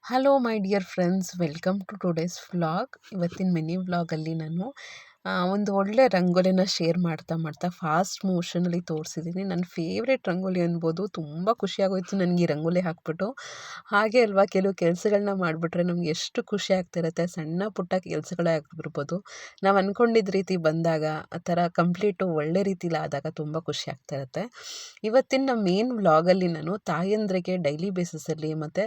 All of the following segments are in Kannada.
Hello my dear friends, welcome to today's vlog. ಇವತ್ತಿನ ಮಿನಿ ವ್ಲಾಗಲ್ಲಿ ನಾನು ಒಂದು ಒಳ್ಳೆ ರಂಗೋಲಿನ ಶೇರ್ ಮಾಡ್ತಾ ಫಾಸ್ಟ್ ಮೋಷನಲ್ಲಿ ತೋರಿಸಿದ್ದೀನಿ. ನನ್ನ ಫೇವ್ರೇಟ್ ರಂಗೋಲಿ ಅನ್ಬೋದು. ತುಂಬ ಖುಷಿಯಾಗೋಯ್ತು ನನಗೆ ಈ ರಂಗೋಲಿ ಹಾಕ್ಬಿಟ್ಟು. ಹಾಗೆ ಅಲ್ವಾ, ಕೆಲವು ಕೆಲಸಗಳನ್ನ ಮಾಡಿಬಿಟ್ರೆ ನಮ್ಗೆ ಎಷ್ಟು ಖುಷಿ ಆಗ್ತಿರುತ್ತೆ. ಸಣ್ಣ ಪುಟ್ಟ ಕೆಲಸಗಳೇ ಆಗಿರ್ಬೋದು, ನಾವು ಅಂದ್ಕೊಂಡಿದ್ದ ರೀತಿ ಬಂದಾಗ ಆ ಥರ ಕಂಪ್ಲೀಟು ಒಳ್ಳೆ ರೀತಿಲಿ ಆದಾಗ ತುಂಬ ಖುಷಿ ಆಗ್ತಾ ಇರುತ್ತೆ. ಇವತ್ತಿನ ಮೇನ್ ವ್ಲಾಗಲ್ಲಿ ನಾನು ತಾಯಂದ್ರಿಗೆ ಡೈಲಿ ಬೇಸಿಸಲ್ಲಿ ಮತ್ತು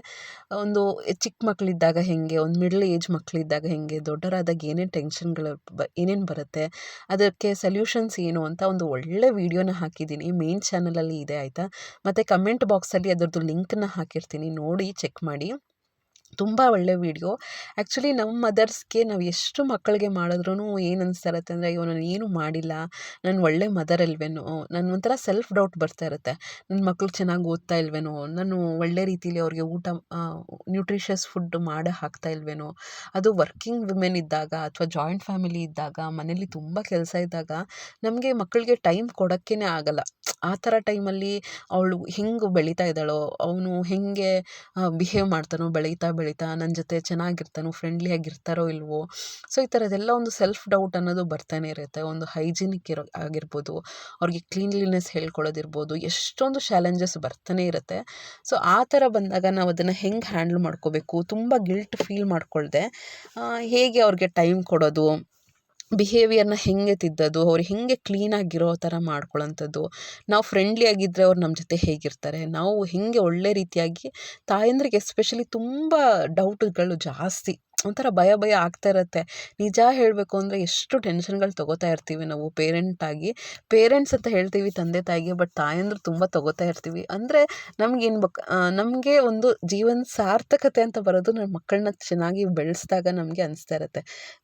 ಒಂದು ಚಿಕ್ಕ ಮಕ್ಕಳಿದ್ದಾಗ ಹೇಗೆ, ಒಂದು ಮಿಡ್ಲ್ ಏಜ್ ಮಕ್ಕಳಿದ್ದಾಗ ಹೇಗೆ, ದೊಡ್ಡರಾದಾಗ ಏನೇನು ಟೆನ್ಷನ್ಗಳು ಏನೇನು ಬರುತ್ತೆ, ಅದಕ್ಕೆ ಸೊಲ್ಯೂಷನ್ಸ್ ಏನು ಅಂತ ಒಂದು ಒಳ್ಳೆ ವೀಡಿಯೋನ ಹಾಕಿದ್ದೀನಿ. ಮೇನ್ ಚಾನಲಲ್ಲಿ ಇದೆ, ಆಯಿತಾ. ಮತ್ತು ಕಮೆಂಟ್ ಬಾಕ್ಸಲ್ಲಿ ಅದರದ್ದು ಲಿಂಕನ್ನ ಹಾಕಿರ್ತೀನಿ, ನೋಡಿ ಚೆಕ್ ಮಾಡಿ. ತುಂಬ ಒಳ್ಳೆ ವೀಡಿಯೋ. ಆ್ಯಕ್ಚುಲಿ ನಮ್ಮ ಮದರ್ಸ್ಗೆ ನಾವು ಎಷ್ಟು ಮಕ್ಕಳಿಗೆ ಮಾಡಿದ್ರೂ ಏನು ಅನಿಸ್ತಾ ಇರುತ್ತೆ ಅಂದರೆ, ಅಯ್ಯೋ ನಾನು ಏನೂ ಮಾಡಿಲ್ಲ, ನಾನು ಒಳ್ಳೆ ಮದರ್ ಅಲ್ವೇನೋ, ನಾನು ಒಂಥರ ಸೆಲ್ಫ್ ಡೌಟ್ ಬರ್ತಾ ಇರುತ್ತೆ. ನನ್ನ ಮಕ್ಕಳು ಚೆನ್ನಾಗಿ ಓದ್ತಾ ಇಲ್ವೇನೋ, ನಾನು ಒಳ್ಳೆ ರೀತಿಲಿ ಅವ್ರಿಗೆ ಊಟ ನ್ಯೂಟ್ರಿಷಸ್ ಫುಡ್ ಮಾಡೋ ಹಾಕ್ತಾ ಇಲ್ವೇನೋ. ಅದು ವರ್ಕಿಂಗ್ ವಿಮೆನ್ ಇದ್ದಾಗ ಅಥವಾ ಜಾಯಿಂಟ್ ಫ್ಯಾಮಿಲಿ ಇದ್ದಾಗ, ಮನೇಲಿ ತುಂಬ ಕೆಲಸ ಇದ್ದಾಗ ನಮಗೆ ಮಕ್ಕಳಿಗೆ ಟೈಮ್ ಕೊಡೋಕ್ಕೇ ಆಗಲ್ಲ. ಆ ಥರ ಟೈಮಲ್ಲಿ ಅವಳು ಹೆಂಗೆ ಬೆಳೀತಾ ಇದ್ದಾಳೋ, ಅವನು ಹೇಗೆ ಬಿಹೇವ್ ಮಾಡ್ತಾನೋ ಬೆಳೀತಾ ನನ್ನ ಜೊತೆ ಚೆನ್ನಾಗಿರ್ತಾನೋ, ಫ್ರೆಂಡ್ಲಿ ಆಗಿರ್ತಾರೋ ಇಲ್ವೋ. ಸೊ ಈ ಥರದ್ದೆಲ್ಲ ಒಂದು ಸೆಲ್ಫ್ ಡೌಟ್ ಅನ್ನೋದು ಬರ್ತಾನೆ ಇರುತ್ತೆ. ಒಂದು ಹೈಜಿನಿಕ್ ಆಗಿರ್ಬೋದು, ಅವ್ರಿಗೆ ಕ್ಲೀನ್ಲಿನೆಸ್ ಹೇಳ್ಕೊಡೋದಿರ್ಬೋದು, ಎಷ್ಟೊಂದು ಚಾಲೆಂಜಸ್ ಬರ್ತಾನೆ ಇರುತ್ತೆ. ಸೊ ಆ ಥರ ಬಂದಾಗ ನಾವು ಅದನ್ನು ಹೆಂಗೆ ಹ್ಯಾಂಡಲ್ ಮಾಡ್ಕೋಬೇಕು, ತುಂಬ ಗಿಲ್ಟ್ ಫೀಲ್ ಮಾಡ್ಕೊಳ್ದೆ ಹೇಗೆ ಅವ್ರಿಗೆ ಟೈಮ್ ಕೊಡೋದು, ಬಿಹೇವಿಯರ್ನ ಹೇಗೆ ತಿದ್ದೋದು, ಅವ್ರು ಹೇಗೆ ಕ್ಲೀನಾಗಿರೋ ಥರ ಮಾಡ್ಕೊಳ್ಳೋಂಥದ್ದು, ನಾವು ಫ್ರೆಂಡ್ಲಿ ಆಗಿದ್ದರೆ ಅವ್ರು ನಮ್ಮ ಜೊತೆ ಹೇಗಿರ್ತಾರೆ, ನಾವು ಹೇಗೆ ಒಳ್ಳೆ ರೀತಿಯಾಗಿ ತಾಯಂದ್ರಿಗೆ ಎಸ್ಪೆಷಲಿ ತುಂಬ ಡೌಟ್ಗಳು ಜಾಸ್ತಿ, ಒಂಥರ ಭಯ ಆಗ್ತಾ ಇರುತ್ತೆ. ನಿಜ ಹೇಳಬೇಕು ಅಂದರೆ ಎಷ್ಟು ಟೆನ್ಷನ್ಗಳು ತೊಗೋತಾ ಇರ್ತೀವಿ ನಾವು ಪೇರೆಂಟ್ಸ್ ಅಂತ ಹೇಳ್ತೀವಿ ತಂದೆ ತಾಯಿಗೆ, ಬಟ್ ತಾಯಂದ್ರು ತುಂಬ ತೊಗೋತಾ ಇರ್ತೀವಿ. ಅಂದರೆ ನಮಗೇನು ನಮಗೆ ಒಂದು ಜೀವನ ಸಾರ್ಥಕತೆ ಅಂತ ಬರೋದು ನಮ್ಮ ಮಕ್ಕಳನ್ನ ಚೆನ್ನಾಗಿ ಬೆಳೆಸಿದಾಗ ನಮಗೆ ಅನಿಸ್ತಾ ಇರುತ್ತೆ.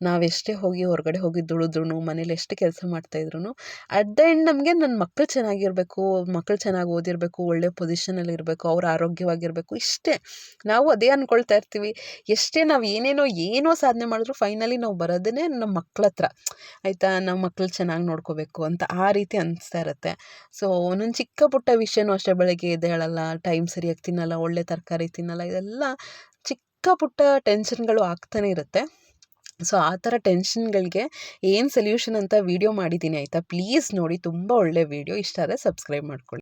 ನಾವೆಷ್ಟೇ ಹೊರಗಡೆ ಹೋಗಿ ದುಡಿದ್ರೂ, ಮನೇಲಿ ಎಷ್ಟು ಕೆಲಸ ಮಾಡ್ತಾಯಿದ್ರು, ಅಟ್ ದ ಎಂಡ್ ನಮಗೆ ನನ್ನ ಮಕ್ಕಳು ಚೆನ್ನಾಗಿರಬೇಕು, ಮಕ್ಕಳು ಚೆನ್ನಾಗಿ ಓದಿರಬೇಕು, ಒಳ್ಳೆ ಪೊಸಿಷನಲ್ಲಿ ಇರಬೇಕು, ಅವ್ರು ಆರೋಗ್ಯವಾಗಿರಬೇಕು, ಇಷ್ಟೇ ನಾವು ಅದೇ ಅಂದ್ಕೊಳ್ತಾ ಇರ್ತೀವಿ. ಎಷ್ಟೇ ನಾವು ಏನೋ ಸಾಧನೆ ಮಾಡಿದ್ರು ಫೈನಲಿ ನಾವು ಬರೋದೇ ನಮ್ಮ ಮಕ್ಕಳ ಹತ್ರ, ಆಯಿತಾ. ನಮ್ಮ ಮಕ್ಕಳು ಚೆನ್ನಾಗಿ ನೋಡ್ಕೋಬೇಕು ಅಂತ ಆ ರೀತಿ ಅನಿಸ್ತಾ ಇರುತ್ತೆ. ಸೊ ಒಂದೊಂದು ಚಿಕ್ಕ ಪುಟ್ಟ ವಿಷಯನೂ ಅಷ್ಟೇ, ಬೆಳಗ್ಗೆ ಎದ್ದೇಳಲ್ಲ, ಟೈಮ್ ಸರಿಯಾಗಿ ತಿನ್ನಲ್ಲ, ಒಳ್ಳೆ ತರಕಾರಿ ತಿನ್ನಲ್ಲ, ಇದೆಲ್ಲ ಚಿಕ್ಕ ಪುಟ್ಟ ಟೆನ್ಷನ್ಗಳು ಆಗ್ತಾನೆ ಇರುತ್ತೆ. ಸೊ ಆ ಥರ ಟೆನ್ಷನ್ಗಳಿಗೆ ಏನು ಸೊಲ್ಯೂಷನ್ ಅಂತ ವೀಡಿಯೋ ಮಾಡಿದ್ದೀನಿ, ಆಯಿತಾ. ಪ್ಲೀಸ್ ನೋಡಿ, ತುಂಬ ಒಳ್ಳೆ ವೀಡಿಯೋ. ಇಷ್ಟ ಆದರೆ ಸಬ್ಸ್ಕ್ರೈಬ್ ಮಾಡ್ಕೊಳ್ಳಿ.